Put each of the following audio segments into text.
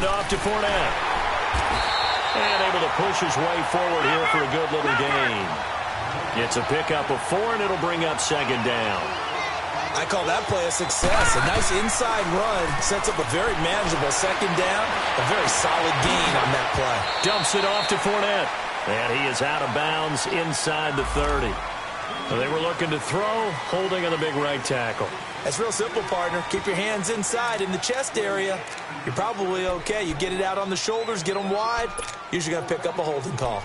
off to Fournette. And able to push his way forward here for a good little gain. Gets a pickup of 4, and it'll bring up second down. I call that play a success. A nice inside run sets up a very manageable second down. A very solid gain on that play. Dumps it off to Fournette. And he is out of bounds inside the 30. So they were looking to throw, holding on the big right tackle. That's real simple, partner. Keep your hands inside in the chest area. You're probably okay. You get it out on the shoulders, get them wide. Usually going to pick up a holding call.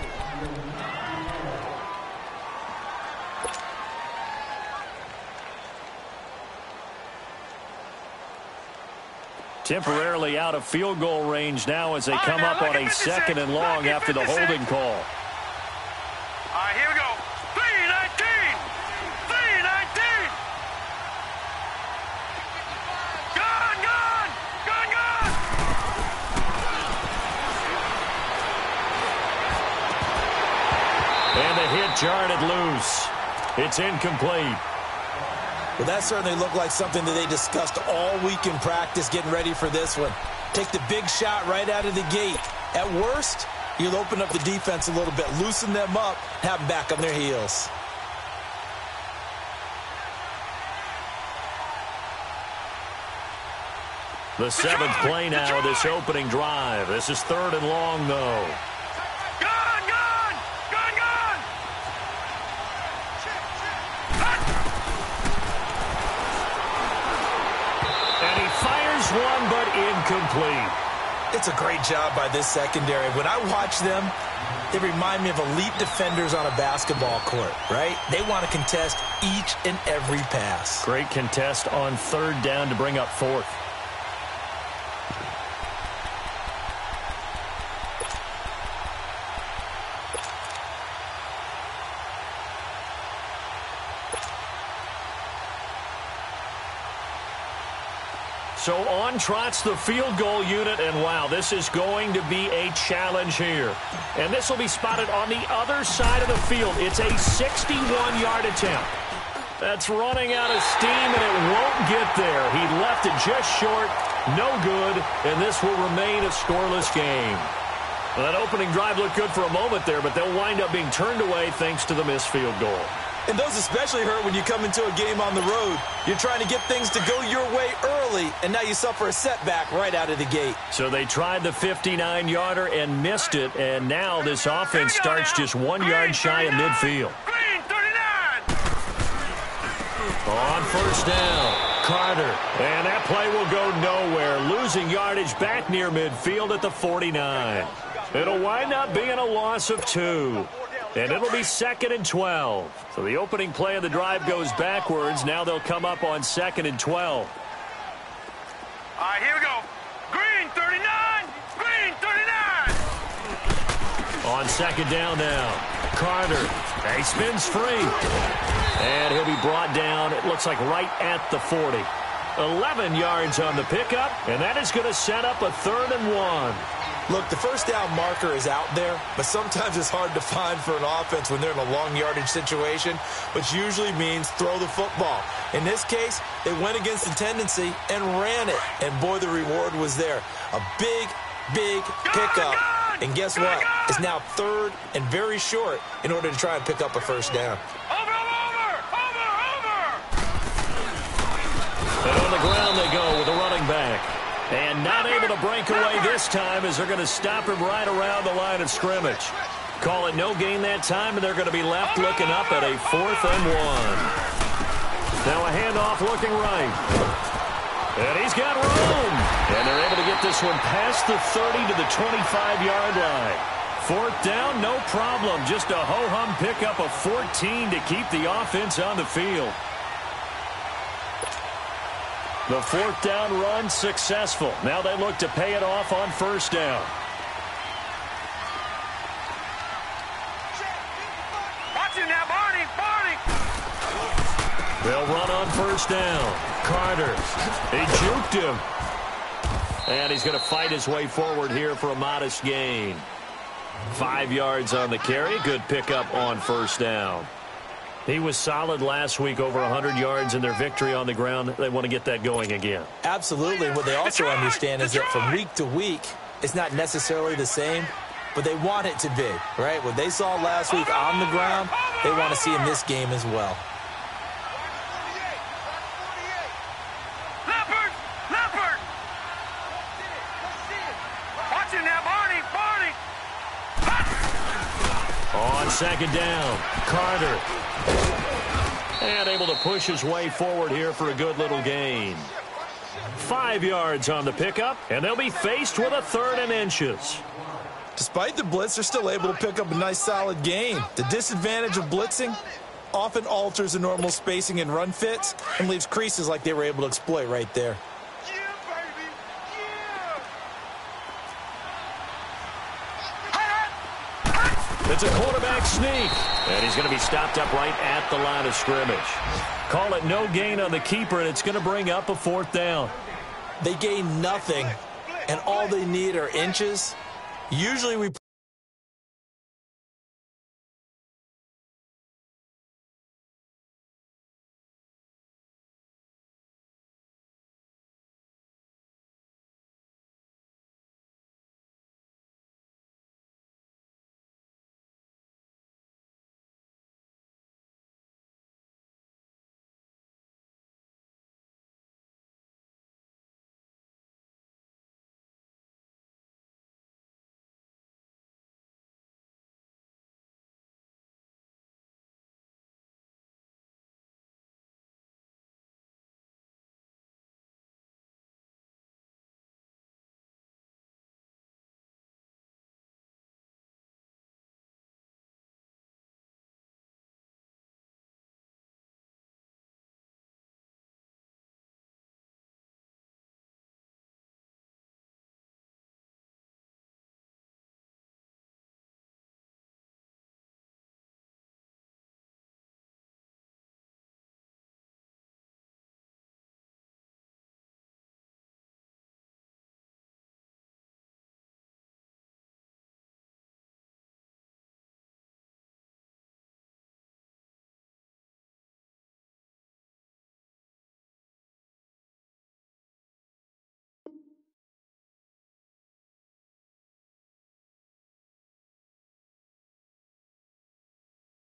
Temporarily out of field goal range now as they come up on a second and long after the holding call. All right, here we go. 3-19. 3-19. Gone. And the hit jarred it loose. It's incomplete. Well, that certainly looked like something that they discussed all week in practice getting ready for this one. Take the big shot right out of the gate. At worst, you'll open up the defense a little bit, loosen them up, have them back on their heels. The 7th play now of this opening drive. This is 3rd and long, though. One, but incomplete. It's a great job by this secondary. When I watch them, they remind me of elite defenders on a basketball court, right? They want to contest each and every pass. Great contest on 3rd down to bring up 4th. So on trots the field goal unit, and wow, this is going to be a challenge here. And this will be spotted on the other side of the field. It's a 61-yard attempt. That's running out of steam, and it won't get there. He left it just short, no good, and this will remain a scoreless game. Well, that opening drive looked good for a moment there, but they'll wind up being turned away thanks to the missed field goal. And those especially hurt when you come into a game on the road. You're trying to get things to go your way early, and now you suffer a setback right out of the gate. So they tried the 59-yarder and missed it, and now this offense starts just 1 yard shy of midfield. On 1st down, Carter. And that play will go nowhere, losing yardage back near midfield at the 49. It'll wind up being a loss of 2. And it'll be 2nd and 12. So the opening play of the drive goes backwards. Now they'll come up on 2nd and 12. All right, here we go. Green 39. Green 39. On 2nd down now, Carter. He spins free. And he'll be brought down, it looks like right at the 40. 11 yards on the pickup, and that is going to set up a 3rd and 1. Look, the first down marker is out there, but sometimes it's hard to find for an offense when they're in a long yardage situation, which usually means throw the football. In this case, they went against the tendency and ran it, and boy, the reward was there. A big pickup, and guess what? It's now 3rd and very short in order to try and pick up a 1st down. Over. And on the ground they go with a running back. And not able to break away this time as they're going to stop him right around the line of scrimmage. Call it no gain that time, and they're going to be left looking up at a 4th and 1. Now a handoff looking right. And he's got room. And they're able to get this one past the 30 to the 25-yard line. 4th down, no problem. Just a ho-hum pickup of 14 to keep the offense on the field. The 4th down run successful. Now they look to pay it off on 1st down. Watch him now, Barney. They'll run on 1st down. Carter. He juked him. And he's going to fight his way forward here for a modest gain. 5 yards on the carry. Good pickup on 1st down. He was solid last week, over 100 yards in their victory on the ground. They want to get that going again. Absolutely. What they also understand is that from week to week, it's not necessarily the same, but they want it to be, right? What they saw last week on the ground, they want to see in this game as well. Leopard! Watch him now, Barney! On second down, Carter. And able to push his way forward here for a good little gain. 5 yards on the pickup, and they'll be faced with a 3rd and inches. Despite the blitz, they're still able to pick up a nice, solid gain. The disadvantage of blitzing often alters the normal spacing and run fits and leaves creases like they were able to exploit right there. It's a quarterback sneak, and he's going to be stopped up right at the line of scrimmage. Call it no gain on the keeper, and it's going to bring up a 4th down. They gain nothing, and all they need are inches. Usually we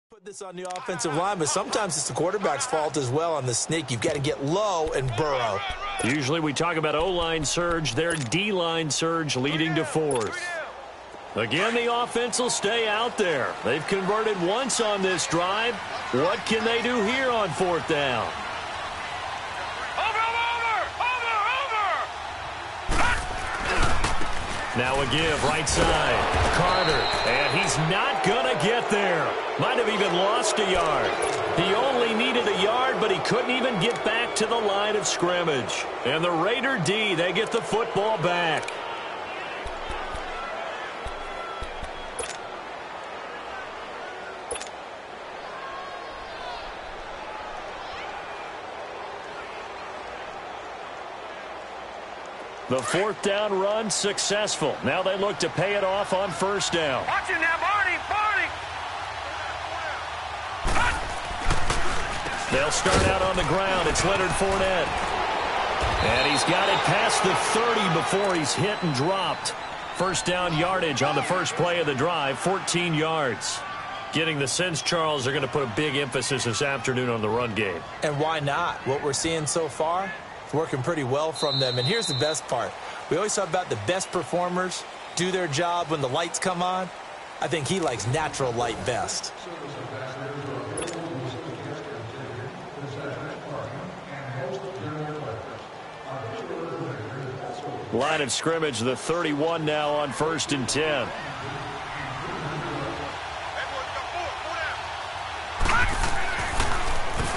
put this on the offensive line, but sometimes it's the quarterback's fault as well on the sneak. You've got to get low and burrow. Usually we talk about O-line surge, their D-line surge leading to 4th. Again, the offense will stay out there. They've converted once on this drive. What can they do here on 4th down? Now a give, right side. Carter, and he's not going to get there. Might have even lost a yard. He only needed a yard, but he couldn't even get back to the line of scrimmage. And the Raider D, they get the football back. The 4th down run successful. Now they look to pay it off on 1st down. Watch him now, Barney! They'll start out on the ground. It's Leonard Fournette. And he's got it past the 30 before he's hit and dropped. 1st down yardage on the first play of the drive, 14 yards. Getting the sense, Charles, they're going to put a big emphasis this afternoon on the run game. And why not? What we're seeing so far, it's working pretty well from them. And here's the best part. We always talk about the best performers do their job when the lights come on. I think he likes natural light best. Line of scrimmage, the 31 now on 1st and 10.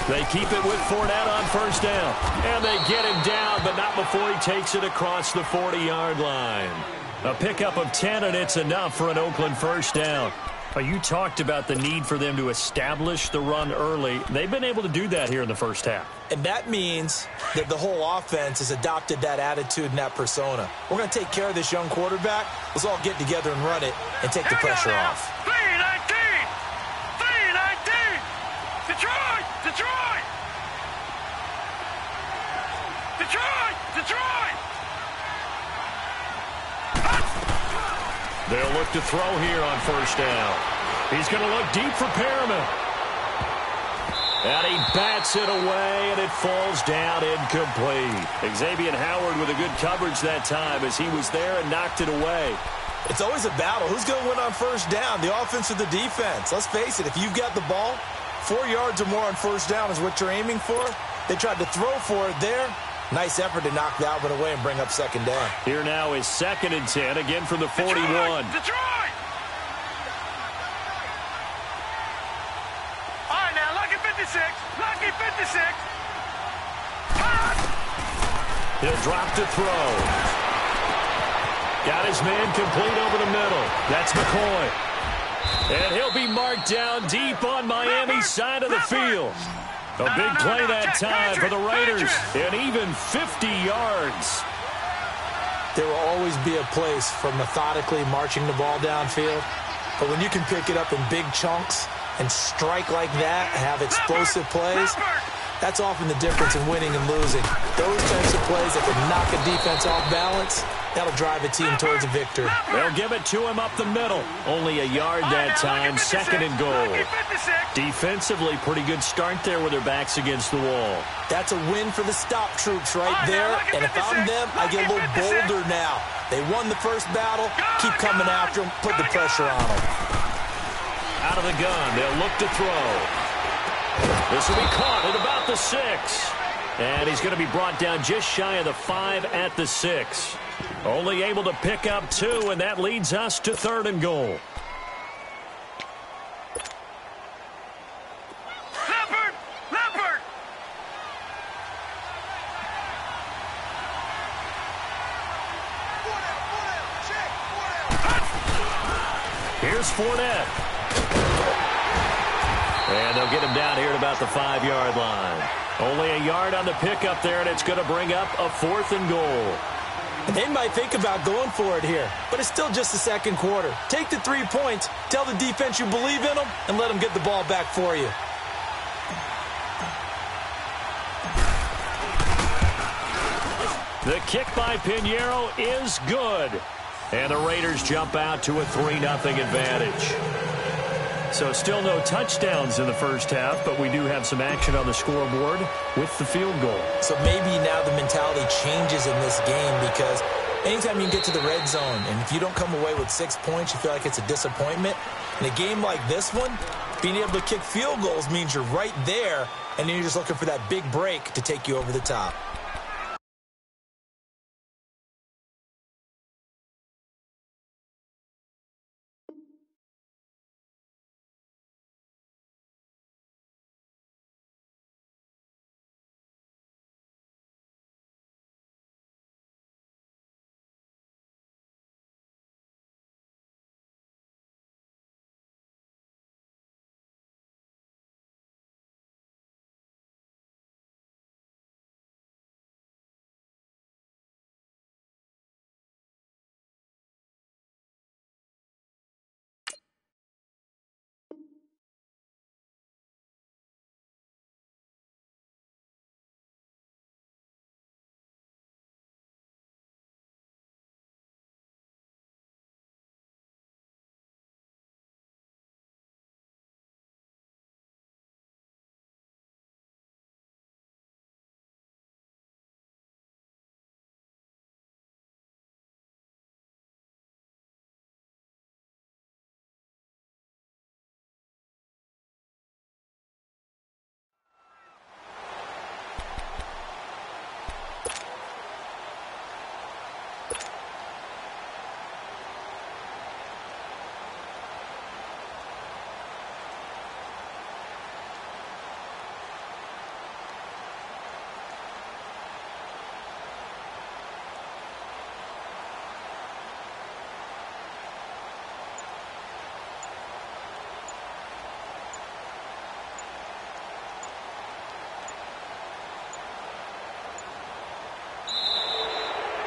They keep it with Fournette on 1st down. And they get him down, but not before he takes it across the 40-yard line. A pickup of 10, and it's enough for an Oakland 1st down. You talked about the need for them to establish the run early. They've been able to do that here in the first half. And that means that the whole offense has adopted that attitude and that persona. We're going to take care of this young quarterback. Let's all get together and run it and take the pressure off. 319! 319! Detroit! Detroit! Detroit! Detroit! They'll look to throw here on first down. He's going to look deep for Perriman. And he bats it away, and it falls down incomplete. Xavier Howard with a good coverage that time as he was there and knocked it away. It's always a battle. Who's going to win on first down, the offense or the defense? Let's face it, if you've got the ball, 4 yards or more on first down is what you're aiming for. They tried to throw for it there. Nice effort to knock that one away and bring up second down. Here now is 2nd and 10, again from the 41. Detroit! All right, now, lucky 56. Lucky 56. He'll drop to throw. Got his man complete over the middle. That's McCoy. And he'll be marked down deep on Miami's side of the field. A big play that time for the Raiders, and even 50 yards. There will always be a place for methodically marching the ball downfield. But when you can pick it up in big chunks and strike like that, have explosive plays, that's often the difference in winning and losing. Those types of plays that can knock a defense off balance, that'll drive a team towards a victory. They'll give it to him up the middle. Only a yard that time, 2nd and goal. Defensively, pretty good start there with their backs against the wall. That's a win for the stop troops right there. And if I'm them, I get a little bolder now. They won the first battle. Keep coming after them. Put the pressure on them. Out of the gun, they'll look to throw. This will be caught at about the 6. And he's going to be brought down just shy of the 5 at the 6. Only able to pick up 2, and that leads us to 3rd and goal. Leopard! Here's Fournette. And they'll get him down here at about the 5-yard line. Only a yard on the pickup there, and it's going to bring up a 4th and goal. They might think about going for it here, but it's still just the second quarter. Take the 3 points, tell the defense you believe in them, and let them get the ball back for you. The kick by Pinheiro is good. And the Raiders jump out to a 3-0 advantage. So still no touchdowns in the first half, but we do have some action on the scoreboard with the field goal. So maybe now the mentality changes in this game because anytime you can get to the red zone, and if you don't come away with 6 points, you feel like it's a disappointment. In a game like this one, being able to kick field goals means you're right there, and then you're just looking for that big break to take you over the top.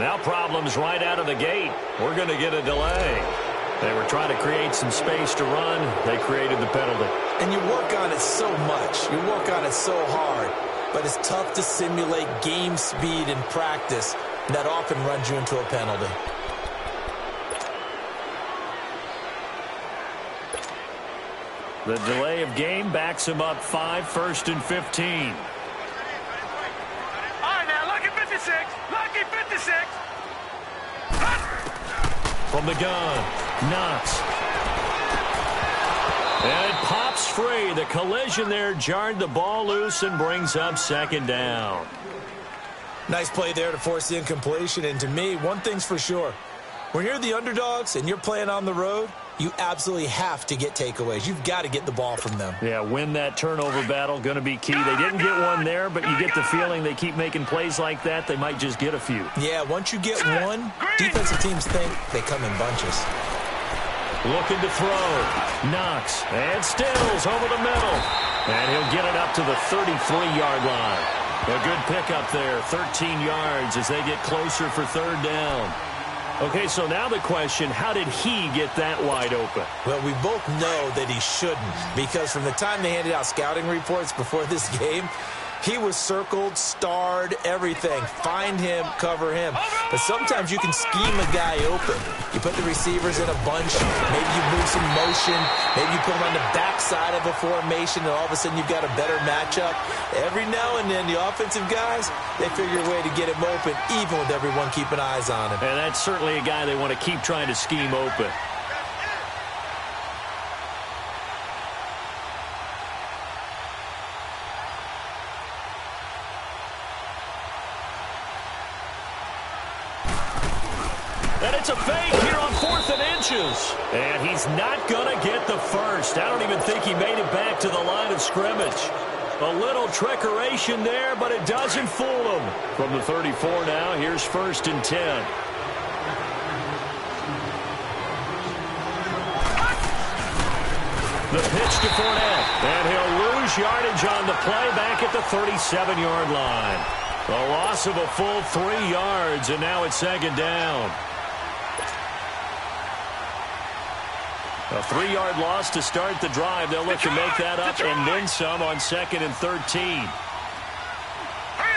Now problems right out of the gate. We're going to get a delay. They were trying to create some space to run. They created the penalty. And you work on it so much. You work on it so hard. But it's tough to simulate game speed in practice. And that often runs you into a penalty. The delay of game backs him up 5, 1st and 15. All right, now, lucky 56. Lucky 56. From the gun, Knox. And it pops free. The collision there jarred the ball loose and brings up 2nd down. Nice play there to force the incompletion. And to me, one thing's for sure. When you're the underdogs and you're playing on the road, you absolutely have to get takeaways. You've got to get the ball from them. Yeah, win that turnover battle, going to be key. They didn't get one there, but you get the feeling they keep making plays like that, they might just get a few. Yeah, once you get one, defensive teams think they come in bunches. Looking to throw. Knox and Stills over the middle. And he'll get it up to the 33-yard line. A good pickup there, 13 yards as they get closer for 3rd down. Okay, so now the question, how did he get that wide open? Well, we both know that he shouldn't, because from the time they handed out scouting reports before this game, he was circled, starred, everything. Find him, cover him. But sometimes you can scheme a guy open. You put the receivers in a bunch. Maybe you move some motion. Maybe you put them on the backside of a formation, and all of a sudden you've got a better matchup. Every now and then, the offensive guys, they figure a way to get him open, even with everyone keeping eyes on him. And that's certainly a guy they want to keep trying to scheme open. And it's a fake here on 4th and inches. And he's not going to get the first. I don't even think he made it back to the line of scrimmage. A little trickeration there, but it doesn't fool him. From the 34 now, here's 1st and 10. The pitch to Fournette. And he'll lose yardage on the play back at the 37-yard line. A loss of a full 3 yards, and now it's 2nd down. A 3-yard loss to start the drive. They'll look to make that up and then some on 2nd and 13. Hurry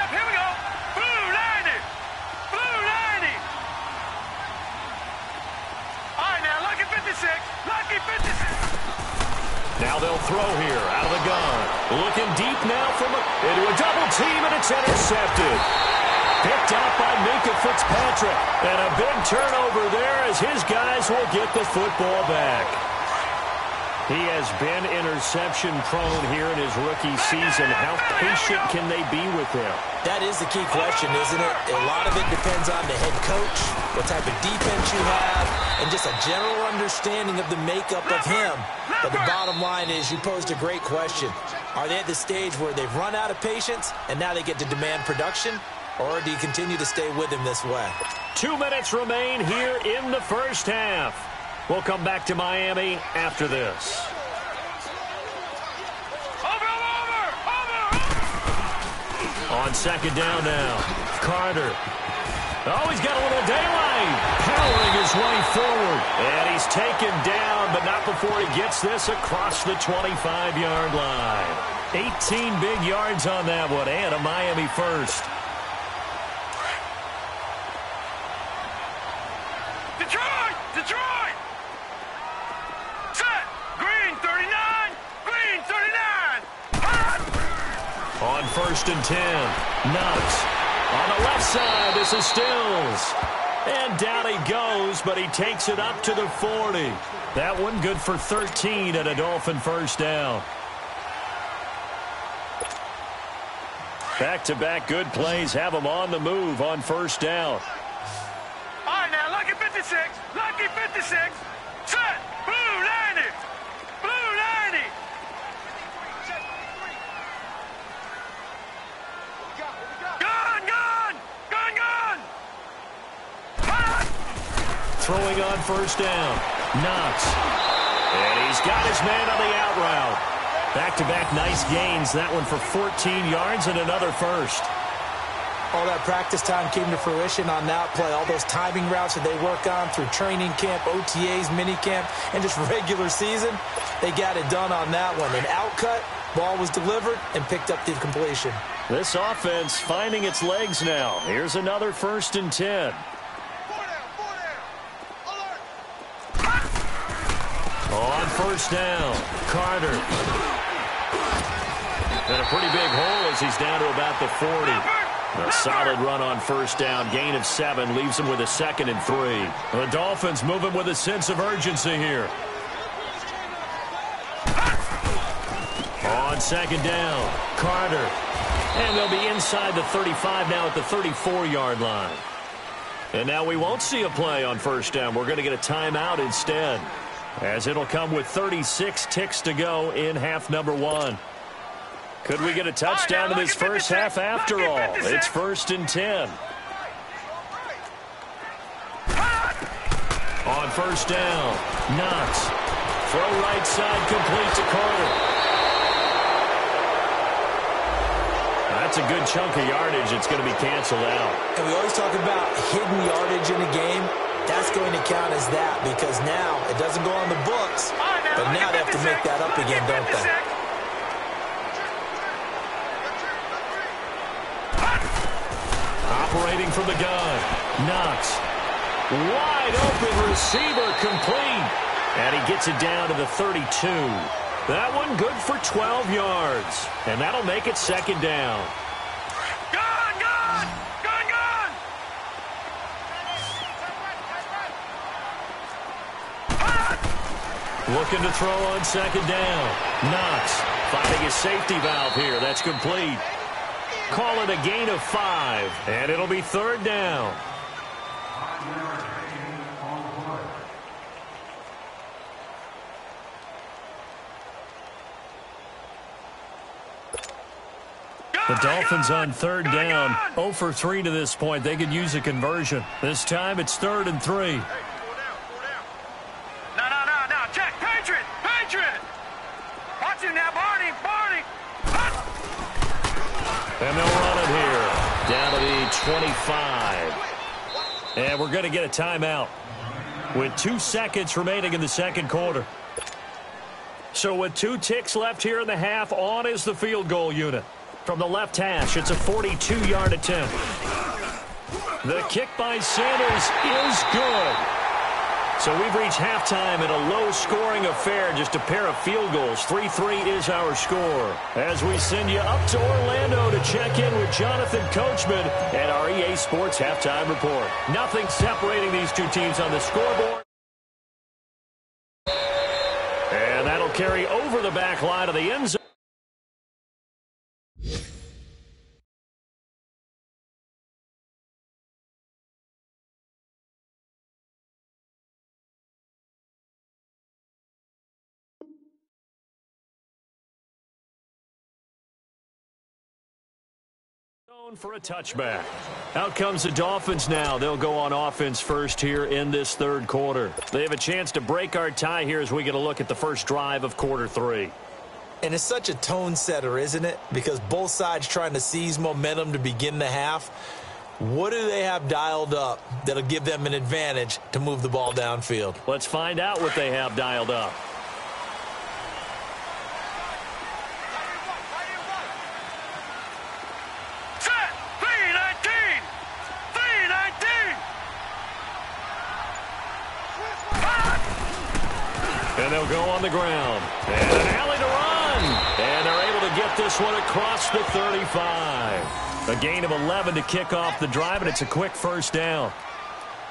up, here we go. Blue 90. Blue 90. All right, now, lucky 56. Lucky 56. Now they'll throw here out of the gun. Looking deep now into a double team, and it's intercepted. Picked out by Minka Fitzpatrick. And a big turnover there as his guys will get the football back. He has been interception-prone here in his rookie season. How patient can they be with him? That is the key question, isn't it? A lot of it depends on the head coach, what type of defense you have, and just a general understanding of the makeup of him. But the bottom line is you posed a great question. Are they at the stage where they've run out of patience and now they get to demand production? Or do you continue to stay with him this way? 2 minutes remain here in the first half. We'll come back to Miami after this. On 2nd down now, Carter. Oh, he's got a little daylight. Powering his way forward. And he's taken down, but not before he gets this across the 25-yard line. 18 big yards on that one, and a Miami first. Detroit! Detroit! Set! Green 39! Green 39! Hot! On 1st and 10, Knox. On the left side, this is Stills. And down he goes, but he takes it up to the 40. That one good for 13 and a Dolphin first down. Back-to-back good plays have him on the move on 1st down. All right, now, lucky 56. Lucky 56. Set! Blue 90! Blue 90! Gun! Gun! Gun! Gun! Hot! Throwing on 1st down. Knox. And he's got his man on the out route. Back-to-back nice gains. That one for 14 yards and another first. All that practice time came to fruition on that play. All those timing routes that they work on through training camp, OTAs, minicamp, and just regular season, they got it done on that one. An outcut, ball was delivered, and picked up the completion. This offense finding its legs now. Here's another 1st and 10. On first down, Carter. And a pretty big hole as he's down to about the 40. A solid run on first down. Gain of 7 leaves him with a 2nd and 3. The Dolphins moving with a sense of urgency here. On second down, Carter. And they'll be inside the 35 now at the 34-yard line. And now we won't see a play on first down. We're going to get a timeout instead, as it'll come with 36 ticks to go in half number 1. Could we get a touchdown in this first half after all? It's 1st and 10. On first down, Knox. Throw right side complete to Carter. That's a good chunk of yardage. It's going to be canceled out. And we always talk about hidden yardage in a game. That's going to count as that because now it doesn't go on the books, but now they have to make that up again, don't they? Operating from the gun, Knox. Wide open receiver complete. And he gets it down to the 32. That one good for 12 yards. And that'll make it 2nd down. Gone! Looking to throw on 2nd down. Knox finding his safety valve here. That's complete. Call it a gain of 5. And it'll be 3rd down. The Dolphins on 3rd down, 0 for 3 to this point. They could use a conversion. This time it's 3rd and 3. No. Check. Patriot. Watch him now, Barney. And they'll run it here. Down to the 25. And we're going to get a timeout with 2 seconds remaining in the 2nd quarter. So with 2 ticks left here in the half, on is the field goal unit. From the left hash, it's a 42-yard attempt. The kick by Sanders is good. So we've reached halftime in a low-scoring affair, just a pair of field goals. 3-3 is our score. As we send you up to Orlando to check in with Jonathan Coachman and our EA Sports Halftime Report. Nothing separating these 2 teams on the scoreboard. And that'll carry over the back line of the end zone. For a touchback. Out comes the Dolphins now. They'll go on offense first here in this 3rd quarter. They have a chance to break our tie here as we get a look at the first drive of quarter 3. And it's such a tone setter, isn't it? Because both sides trying to seize momentum to begin the half. What do they have dialed up that'll give them an advantage to move the ball downfield? Let's find out what they have dialed up. And they'll go on the ground. And an alley to run. And they're able to get this one across the 35. A gain of 11 to kick off the drive, and it's a quick first down.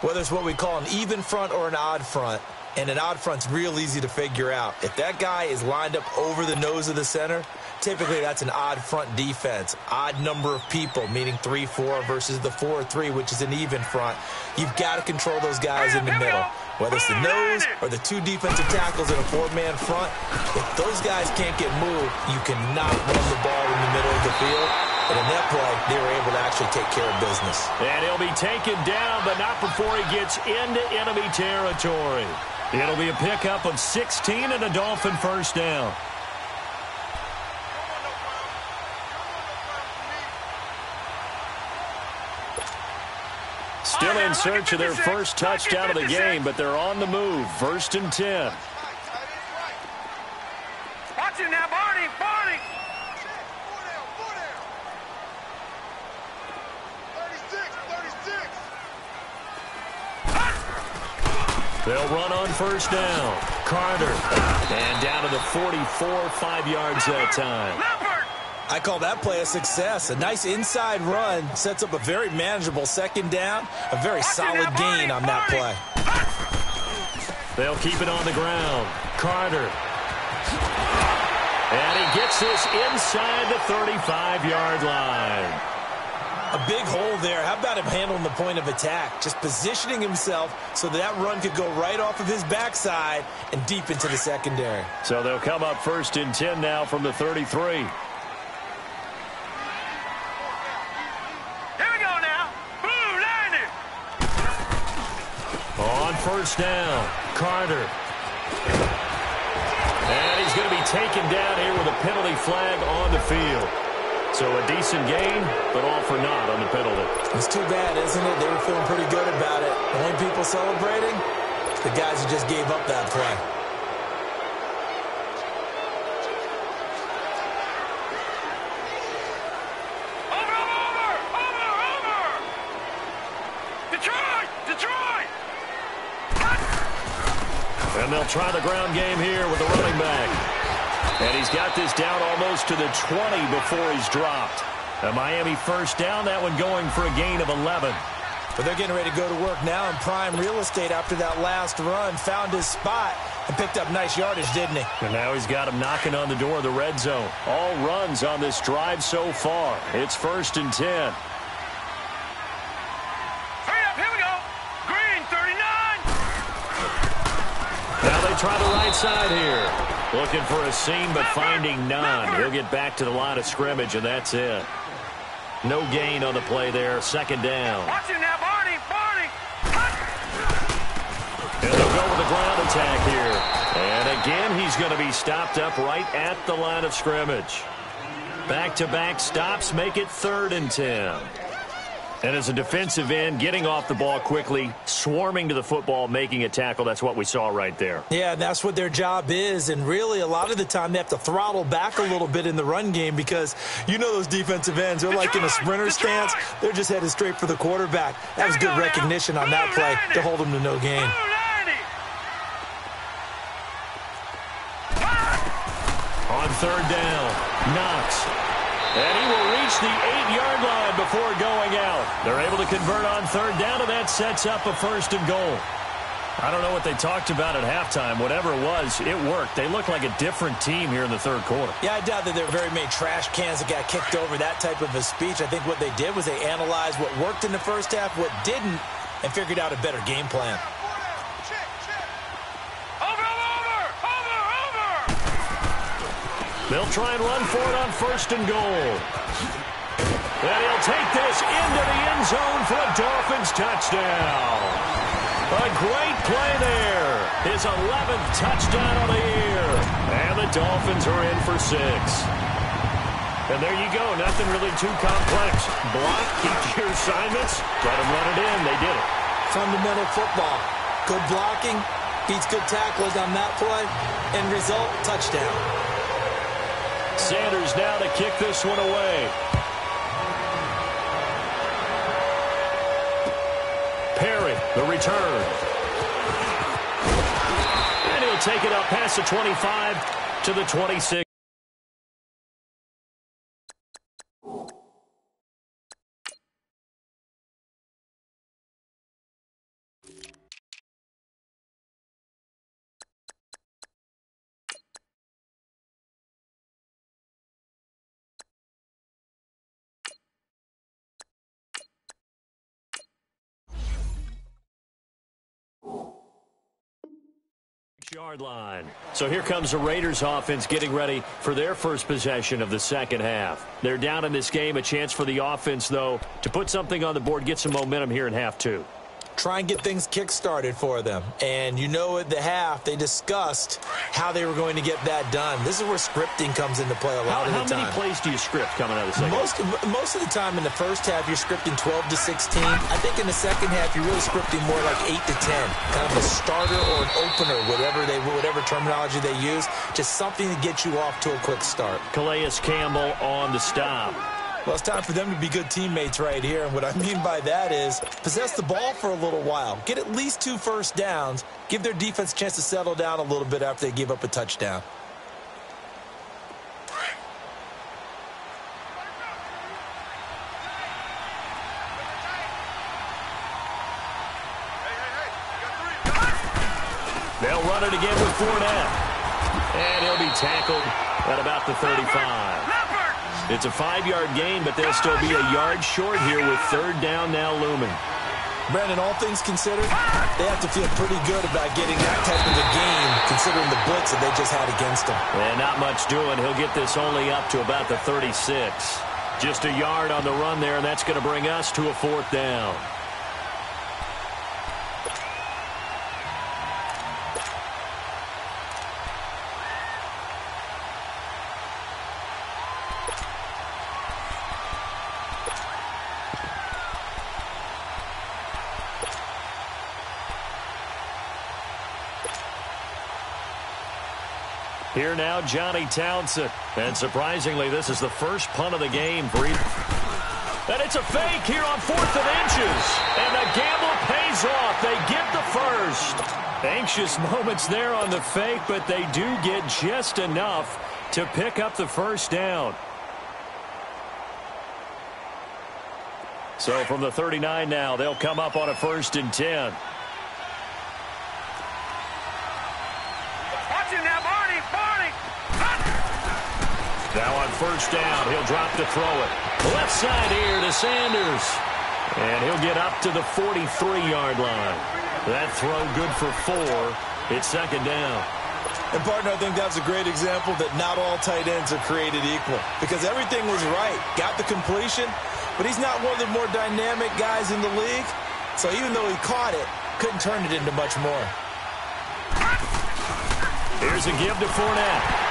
Whether it's what we call an even front or an odd front, and an odd front's real easy to figure out. If that guy is lined up over the nose of the center, typically that's an odd front defense. Odd number of people, meaning 3-4 versus the 4-3, which is an even front. You've got to control those guys in the middle. Whether it's the nose or the 2 defensive tackles in a 4-man front, if those guys can't get moved, you cannot run the ball in the middle of the field. And in that play, they were able to actually take care of business. And he'll be taken down, but not before he gets into enemy territory. It'll be a pickup of 16 and a Dolphin first down. Still in search of their first touchdown of the game, but they're on the move. 1st and 10. Watch him now, Barney. 36. They'll run on first down. Carter. And down to the 44, 5 yards that time. I call that play a success. A nice inside run sets up a very manageable second down. A very solid gain on that play. They'll keep it on the ground. Carter. And he gets this inside the 35-yard line. A big hole there. How about him handling the point of attack? Just positioning himself so that run could go right off of his backside and deep into the secondary. So they'll come up 1st and 10 now from the 33. On first down, Carter. And he's going to be taken down here with a penalty flag on the field. So a decent gain, but all for naught on the penalty. It's too bad, isn't it? They were feeling pretty good about it. The only people celebrating, the guys who just gave up that play. And they'll try the ground game here with the running back. And he's got this down almost to the 20 before he's dropped. A Miami first down, that one going for a gain of 11. But they're getting ready to go to work now in prime real estate after that last run. Found his spot and picked up nice yardage, didn't he? And now he's got him knocking on the door of the red zone. All runs on this drive so far. It's 1st and 10. Now they try the right side here. Looking for a seam, but finding none. He'll get back to the line of scrimmage, and that's it. No gain on the play there. 2nd down. Watch him now, Barney. And they'll go with the ground attack here. And again, he's going to be stopped up right at the line of scrimmage. Back-to-back stops make it 3rd and 10. And as a defensive end, getting off the ball quickly, swarming to the football, making a tackle, that's what we saw right there. Yeah, that's what their job is. And really, a lot of the time, they have to throttle back a little bit in the run game because you know those defensive ends, they're like in a sprinter stance. They're just headed straight for the quarterback. That was good recognition on that play to hold them to no gain. On 3rd down, Knox. And he will reach the 8-yard line before going out. They're able to convert on 3rd down, and that sets up a 1st and goal. I don't know what they talked about at halftime. Whatever it was, it worked. They look like a different team here in the 3rd quarter. Yeah, I doubt that there were very many trash cans that got kicked over, that type of a speech. I think what they did was they analyzed what worked in the first half, what didn't, and figured out a better game plan. They'll try and run for it on 1st and goal. And he'll take this into the end zone for a Dolphins touchdown. A great play there. His 11th touchdown of the year. And the Dolphins are in for 6. And there you go. Nothing really too complex. Block, keep your assignments, let them run it in. They did it. Fundamental football. Good blocking, beats good tackling on that play. End result, touchdown. Sanders now to kick this one away. Perry, the return. And he'll take it up past the 25 to the 26. Yard line. So here comes the Raiders offense getting ready for their first possession of the 2nd half. They're down in this game. A chance for the offense, though, to put something on the board, get some momentum here in half 2. Try and get things kick-started for them. And you know at the half, they discussed how they were going to get that done. This is where scripting comes into play a lot of the time. How many plays do you script coming out of the second half? Most of the time in the first half, you're scripting 12 to 16. I think in the second half, you're really scripting more like 8 to 10. Kind of a starter or an opener, whatever terminology they use. Just something to get you off to a quick start. Calais Campbell on the stop. Well, it's time for them to be good teammates right here. And what I mean by that is possess the ball for a little while. Get at least 2 first downs. Give their defense a chance to settle down a little bit after they give up a touchdown. They'll run it again with Fournette. And he'll be tackled at about the 35. It's a 5-yard gain, but they'll still be a yard short here with 3rd down now looming. Brandon, all things considered, they have to feel pretty good about getting that type of a game, considering the blitz that they just had against them. And not much doing. He'll get this only up to about the 36. Just a yard on the run there, and that's going to bring us to a 4th down. Here now, Johnny Townsend. And surprisingly, this is the first punt of the game for him. And it's a fake here on 4th and inches. And the gamble pays off. They get the first. Anxious moments there on the fake, but they do get just enough to pick up the first down. So from the 39 now, they'll come up on a 1st and 10. Now on 1st down, he'll drop to throw it. Left side here to Sanders. And he'll get up to the 43-yard line. That throw good for 4. It's 2nd down. And, partner, I think that's a great example that not all tight ends are created equal. Because everything was right. Got the completion, but he's not one of the more dynamic guys in the league. So even though he caught it, couldn't turn it into much more. Here's a give to Fournette.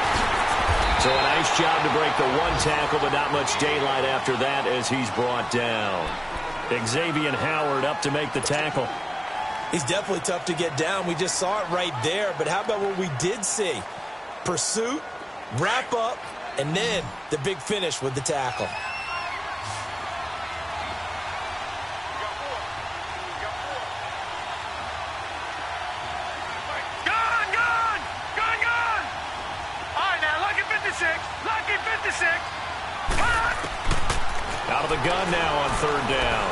So a nice job to break the 1 tackle, but not much daylight after that as he's brought down. Xavier Howard up to make the tackle. He's definitely tough to get down. We just saw it right there. But how about what we did see? Pursuit, wrap up, and then the big finish with the tackle. Out of the gun now on 3rd down.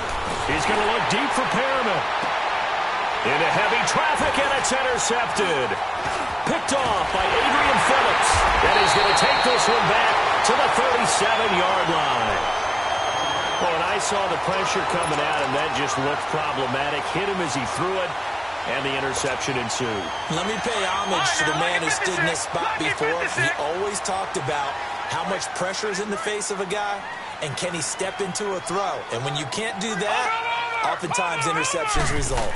He's going to look deep for Perriman. Into heavy traffic, and it's intercepted. Picked off by Adrian Phillips. And he's going to take this one back to the 37-yard line. Well, and I saw the pressure coming at him. That just looked problematic. Hit him as he threw it, and the interception ensued. Let me pay homage to the man who stood in this spot before. He always talked about how much pressure is in the face of a guy, and can he step into a throw? And when you can't do that, oftentimes interceptions result.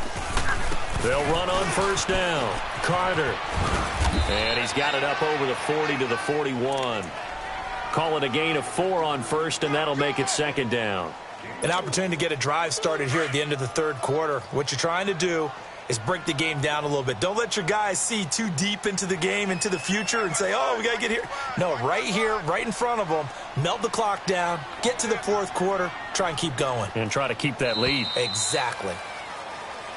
They'll run on 1st down. Carter. And he's got it up over the 40 to the 41. Call it a gain of 4 on 1st, and that'll make it 2nd down. An opportunity to get a drive started here at the end of the 3rd quarter. What you're trying to do is break the game down a little bit. Don't let your guys see too deep into the game, into the future, and say, oh, we got to get here. No, right here, right in front of them, melt the clock down, get to the 4th quarter, try and keep going. And try to keep that lead. Exactly.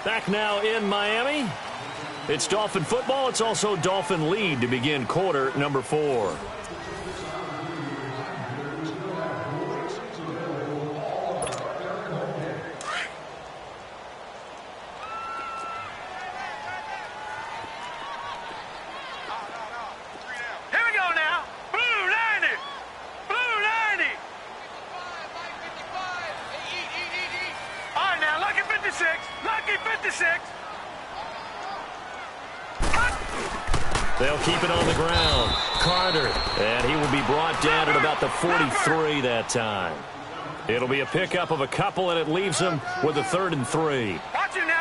Back now in Miami. It's Dolphin football. It's also Dolphin lead to begin quarter number 4. They'll keep it on the ground. Carter, and he will be brought down at about the 43 that time. It'll be a pickup of a couple, and it leaves them with a 3rd and 3.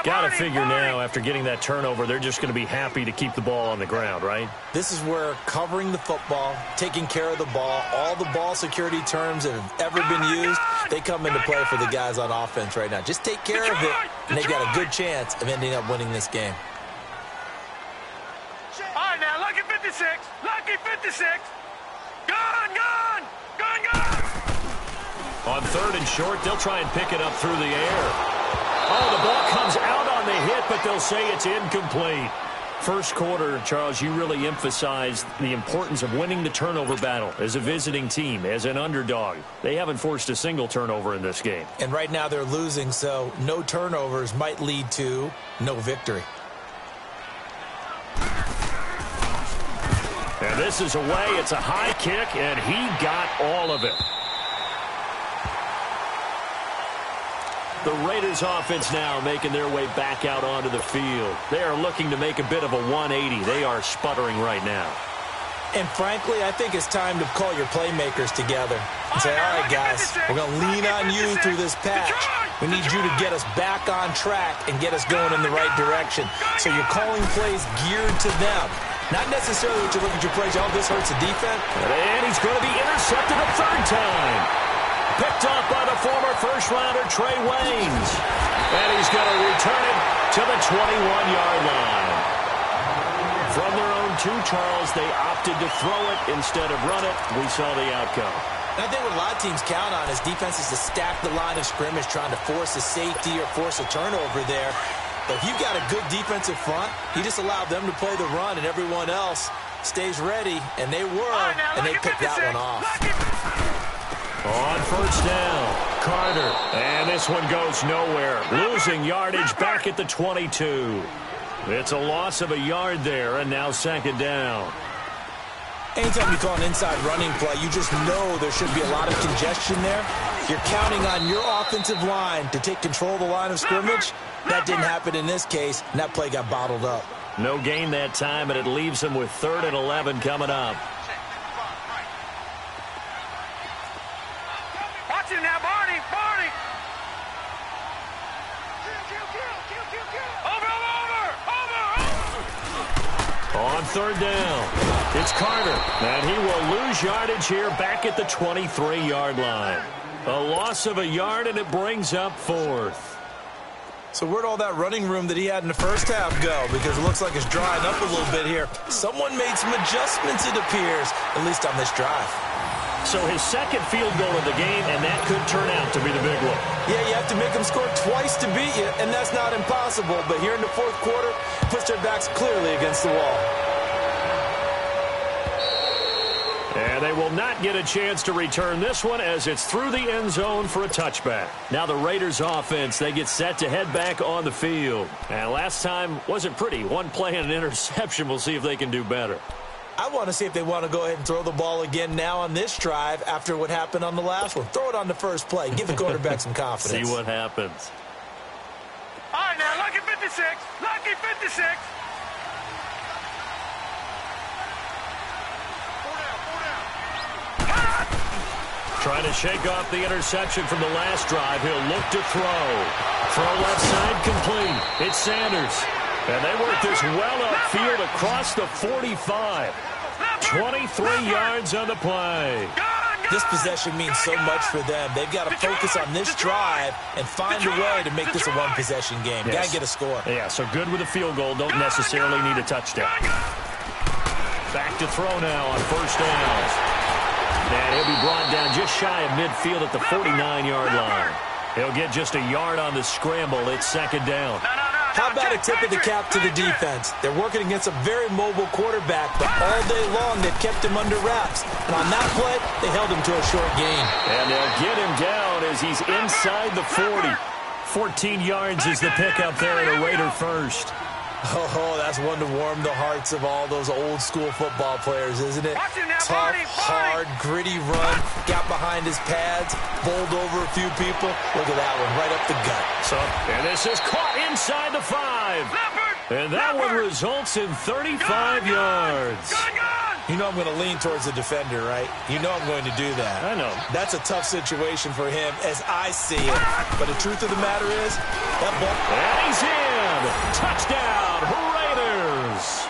Got to figure now, after getting that turnover, they're just going to be happy to keep the ball on the ground, right? This is where covering the football, taking care of the ball, all the ball security terms that have ever been used, they come into play for the guys on offense right now. Just take care of it, and they've got a good chance of ending up winning this game. All right, now, lucky 56. Lucky 56. Gone, gone, gone, gone. On 3rd and short, they'll try and pick it up through the air. Oh, the ball comes out on the hit, but they'll say it's incomplete. First quarter, Charles, you really emphasized the importance of winning the turnover battle as a visiting team, as an underdog. They haven't forced a single turnover in this game. And right now they're losing, so no turnovers might lead to no victory. And this is away. It's a high kick, and he got all of it. The Raiders offense now making their way back out onto the field. They are looking to make a bit of a 180. They are sputtering right now. And frankly, I think it's time to call your playmakers together and say, all right, guys, we're going to lean on you through this patch. We need you to get us back on track and get us going in the right direction. So you're calling plays geared to them. Not necessarily what you look at your plays, oh, this hurts the defense. And he's going to be intercepted a 3rd time. Picked up by the former first-rounder Trey Waynes. And he's going to return it to the 21-yard line. From their own 2, Charles, they opted to throw it instead of run it. We saw the outcome. And I think what a lot of teams count on is defenses to stack the line of scrimmage, trying to force a safety or force a turnover there. But if you've got a good defensive front, you just allow them to play the run, and everyone else stays ready. And they were, and they picked that one off. On 1st down, Carter. And this one goes nowhere. Losing yardage back at the 22. It's a loss of a yard there, and now 2nd down. Anytime you call an inside running play, you just know there should be a lot of congestion there. You're counting on your offensive line to take control of the line of scrimmage. That didn't happen in this case, and that play got bottled up. No gain that time, and it leaves them with 3rd and 11 coming up. Watch him now, Barney. Barney. Over. On 3rd down, it's Carter, and he will lose yardage here back at the 23-yard line. A loss of a yard, and it brings up 4th. So where'd all that running room that he had in the first half go? Because it looks like it's drying up a little bit here. Someone made some adjustments, it appears, at least on this drive. So his 2nd field goal of the game, and that could turn out to be the big one. Yeah, you have to make them score twice to beat you, and that's not impossible. But here in the 4th quarter, puts their backs clearly against the wall. And they will not get a chance to return this one as it's through the end zone for a touchback. Now the Raiders offense, they get set to head back on the field. And last time wasn't pretty. One play and an interception. We'll see if they can do better. I want to see if they want to go ahead and throw the ball again now on this drive after what happened on the last one. Throw it on the first play. Give the quarterback some confidence. See what happens. All right, now, lucky 56. Lucky 56. Trying to shake off the interception from the last drive. He'll look to throw. Throw left side complete. It's Sanders. And they work this well upfield across the 45. 23 yards on the play. This possession means so much for them. They've got to focus on this drive and find a way to make this a one-possession game. Yes. Got to get a score. Yeah, so good with a field goal. Don't necessarily need a touchdown. Back to throw now on 1st downs. And he'll be brought down just shy of midfield at the 49-yard line. He'll get just a yard on the scramble. It's 2nd down. How about a tip of the cap to the defense? They're working against a very mobile quarterback, but all day long they've kept him under wraps. And on that play, they held him to a short gain. And they'll get him down as he's inside the 40. 14 yards is the pickup there at a Raider first. Oh, that's one to warm the hearts of all those old-school football players, isn't it? Tough, hard, gritty run, got behind his pads, bowled over a few people. Look at that one, right up the gut. So, and this is caught inside the 5. And that one results in 35 yards. You know I'm going to lean towards the defender, right? You know I'm going to do that. I know. That's a tough situation for him as I see it. But the truth of the matter is, that ball... And he's in! Touchdown, Raiders!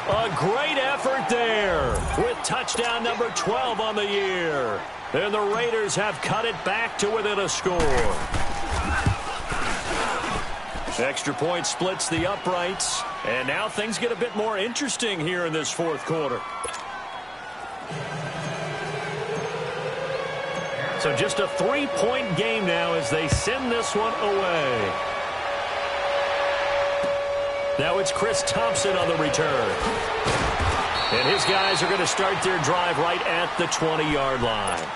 A great effort there with touchdown number 12 on the year. And the Raiders have cut it back to within a score. Extra point splits the uprights. And now things get a bit more interesting here in this 4th quarter. So just a 3-point game now as they send this one away. Now it's Chris Thompson on the return. And his guys are going to start their drive right at the 20-yard line.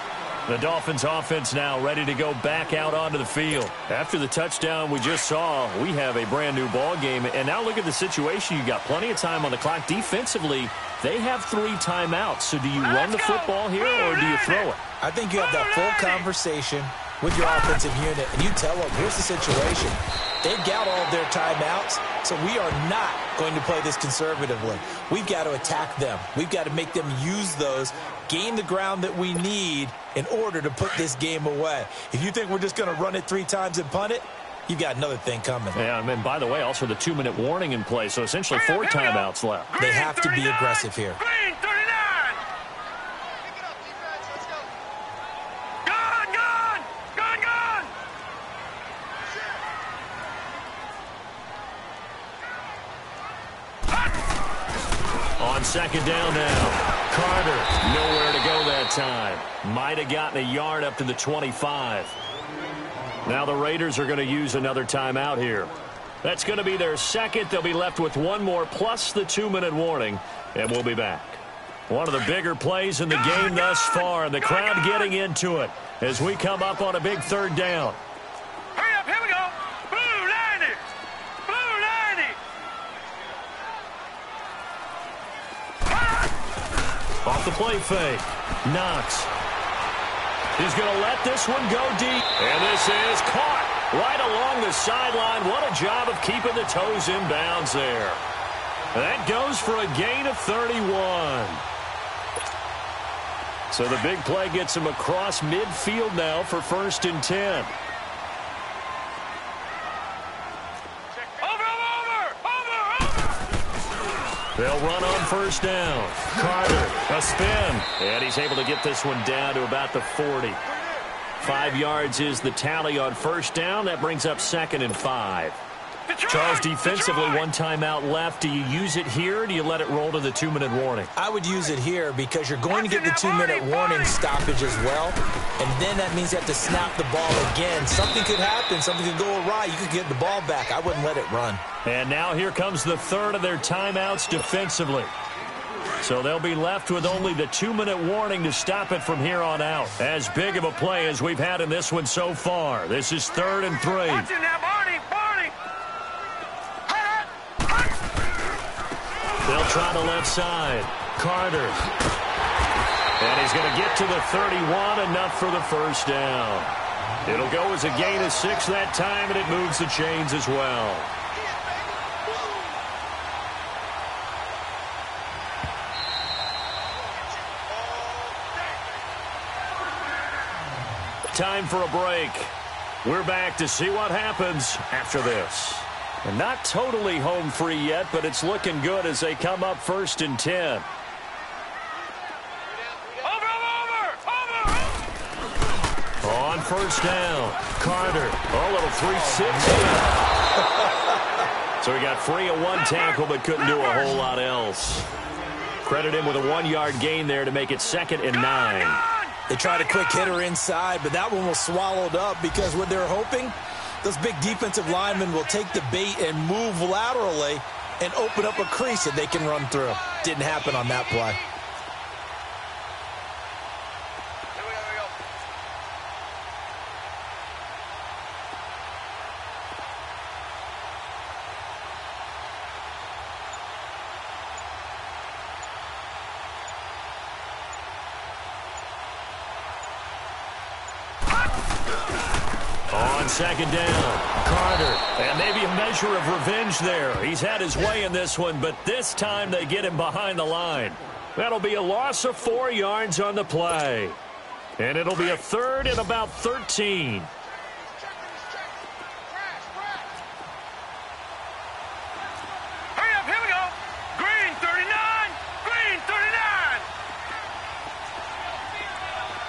The Dolphins offense now ready to go back out onto the field. After the touchdown we just saw, we have a brand new ball game. And now look at the situation. You got plenty of time on the clock. Defensively, they have 3 timeouts. So do you run the football here or do you throw it? I think you have that full conversation with your offensive unit, and you tell them, here's the situation. They've got all of their timeouts, so we are not going to play this conservatively. We've got to attack them. We've got to make them use those, gain the ground that we need in order to put this game away. If you think we're just going to run it 3 times and punt it, you've got another thing coming. Yeah, and by the way, also the 2-minute warning in play, so essentially 4 timeouts left. They have to be aggressive here. Green 39. Gone. On second down now, Carter, nowhere to go that time. Might have gotten a yard up to the 25. Now the Raiders are going to use another timeout here. That's going to be their second. They'll be left with 1 more plus the 2-minute warning, and we'll be back. One of the bigger plays in the game thus far, and the crowd getting into it as we come up on a big 3rd down. Hurry up, here we go. Blue 90. Blue 90. Off the play fake. Knox. He's going to let this one go deep. And this is caught right along the sideline. What a job of keeping the toes in bounds there. That goes for a gain of 31. So the big play gets him across midfield now for 1st and 10. They'll run on 1st down. Carter, a spin. And he's able to get this one down to about the 40. 5 yards is the tally on 1st down. That brings up 2nd and 5. Charles, defensively, 1 timeout left. Do you use it here or do you let it roll to the 2-minute warning? I would use it here because you're going to get the 2-minute warning stoppage as well. And then that means you have to snap the ball again. Something could happen. Something could go awry. You could get the ball back. I wouldn't let it run. And now here comes the 3rd of their timeouts defensively. So they'll be left with only the 2-minute warning to stop it from here on out. As big of a play as we've had in this one so far. This is 3rd and 3. Watch it now, Barney. They'll try the left side. Carter. And he's going to get to the 31, enough for the 1st down. It'll go as a gain of 6 that time, and it moves the chains as well. Time for a break. We're back to see what happens after this. And not totally home free yet, but it's looking good as they come up 1st and 10. On 1st down, Carter. Oh, a little 360. So he got free of 1 tackle, but couldn't do a whole lot else. Credit him with a 1-yard gain there to make it 2nd and 9. They tried a quick hitter inside, but that one was swallowed up because what they're hoping, those big defensive linemen will take the bait and move laterally and open up a crease that they can run through. Didn't happen on that play. On 2nd down, Carter. And maybe a measure of revenge there. He's had his way in this one, but this time they get him behind the line. That'll be a loss of 4 yards on the play. And it'll be a 3rd and about 13. Hurry up, here we go. Green 39. Green 39.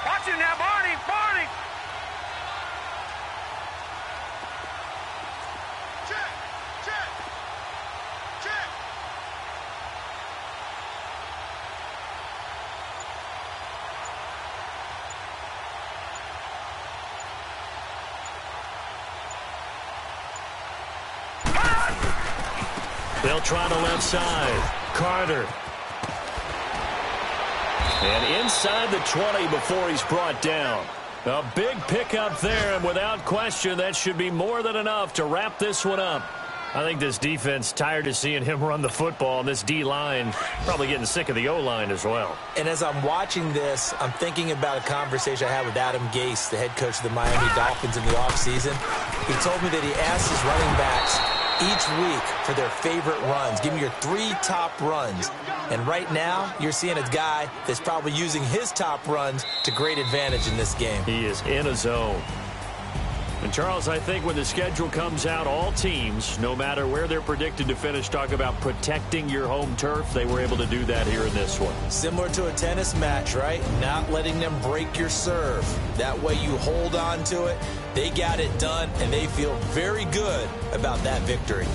Watch it now, Barney. They'll try the left side. Carter. And inside the 20 before he's brought down. A big pickup there, and without question, that should be more than enough to wrap this one up. I think this defense tired of seeing him run the football, and this D-line probably getting sick of the O-line as well. And as I'm watching this, I'm thinking about a conversation I had with Adam Gase, the head coach of the Miami Dolphins in the offseason. He told me that he asked his running backs each week for their favorite runs. Give me your 3 top runs. And right now, you're seeing a guy that's probably using his top runs to great advantage in this game. He is in a zone. And, Charles, I think when the schedule comes out, all teams, no matter where they're predicted to finish, talk about protecting your home turf. They were able to do that here in this one. Similar to a tennis match, right? Not letting them break your serve. That way you hold on to it. They got it done, and they feel very good about that victory.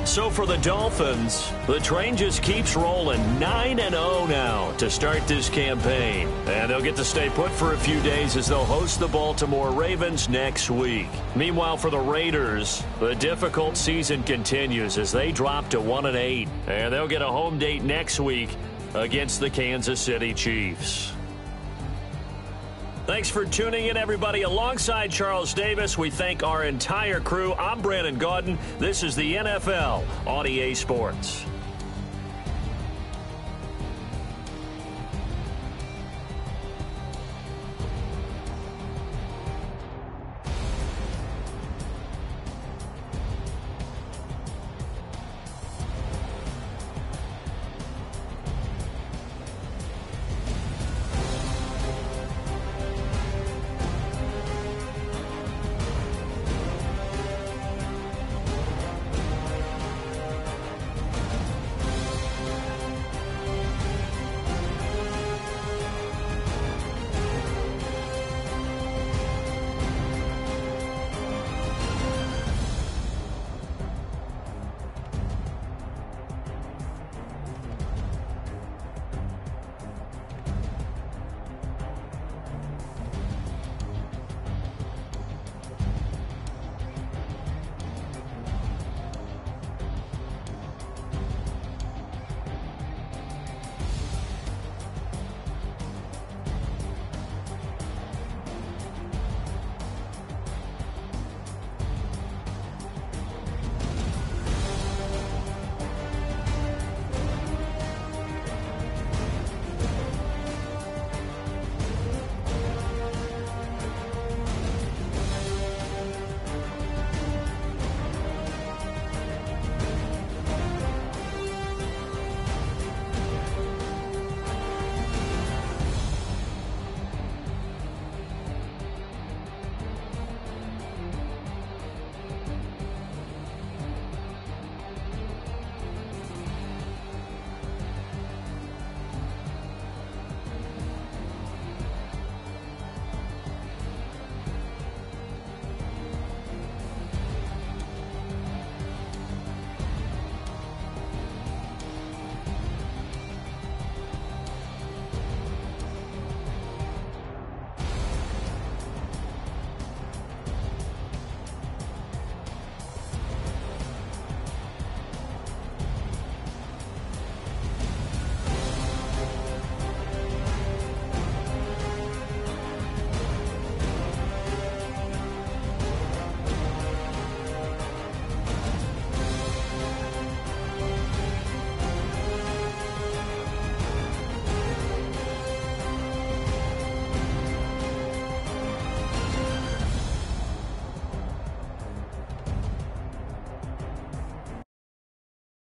So for the Dolphins, the train just keeps rolling. 9-0 now to start this campaign. And they'll get to stay put for a few days as they'll host the Baltimore Ravens next week. Meanwhile, for the Raiders, the difficult season continues as they drop to 1-8. And they'll get a home date next week against the Kansas City Chiefs. Thanks for tuning in, everybody. Alongside Charles Davis, we thank our entire crew. I'm Brandon Gaudin. This is the NFL on EA Sports.